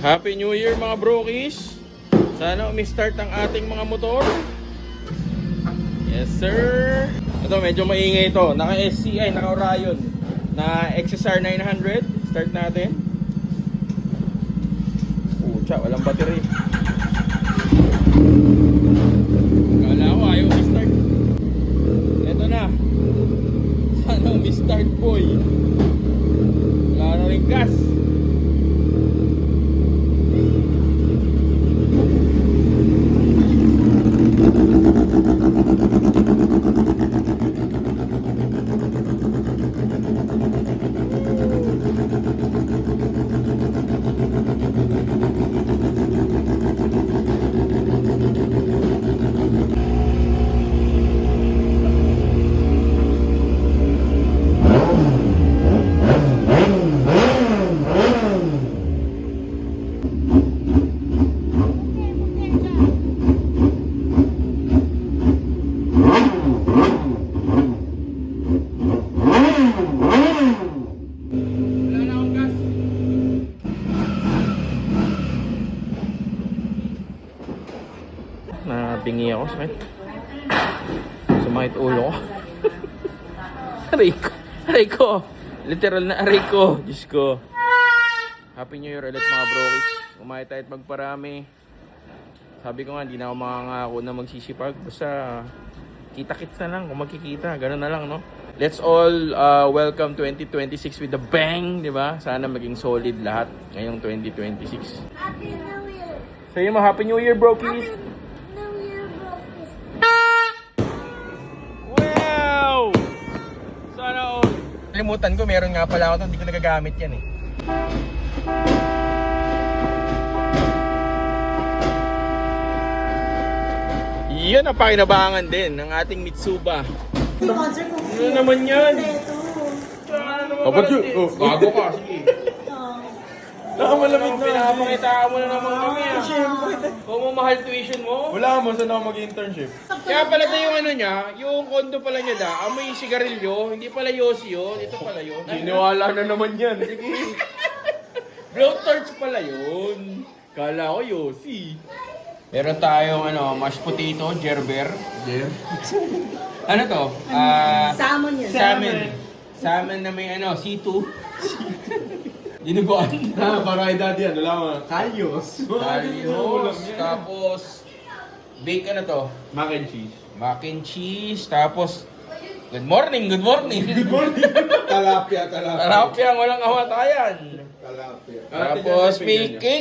Happy New Year mga brokies. Sana umi-start ang ating mga motor. Yes sir. Ito medyo maingay ito. Naka SCI, naka Orion na XSR 900. Start natin. Pucha, walang battery. Kala ko ayaw umi-start. Ito na. Sana umi-start boy. Wala na rin gas. Nabingi ako, sakit. Sumakit ulo ko. Aray ko. Literal na aray ko. Diyos ko. Happy New Year ulit mga brokies. Umay tayo at magparami. Sabi ko nga, hindi na ako makangako na magsisipag. Basta kita-kits na lang kung magkikita. Ganun na lang, no? Let's all welcome 2026 with a bang, di ba? Sana maging solid lahat ngayong 2026. Happy New Year! Sa'yo mo, Happy New Year, brokies! New Year, brokies! Wow! Sana all. Kalimutan ko, meron nga pala ako ito. Hindi ko nagagamit yan eh. Yan ang pakinabangan din ng ating Mitsuba. Ano naman yan? Kapag yun, bago ka, sige. Nakamalamig na. Pinapakita mo na naman kami ah. Kung mo mahal tuition mo. Wala mo, saan ako mag-internship? Kaya pala ito yung ano niya, yung kondo pala niya amoy sigarilyo, hindi pala yosi yun, ito pala yun. Siniwala na naman yan. Sige. Blowtorch pala yun. Kala ko yosi. Meron tayong mashed potato, gerber. Ano to? Salmon yun. Salmon na may C2. Dinuguan. Para kay daddy yan, wala mo. Kalyos. Talos. Tapos, bake to? Mac and cheese. Mac and cheese. Tapos, good morning, good morning. Talapia. Talapia, walang kamatayan. Talapia. Tapos, may cake.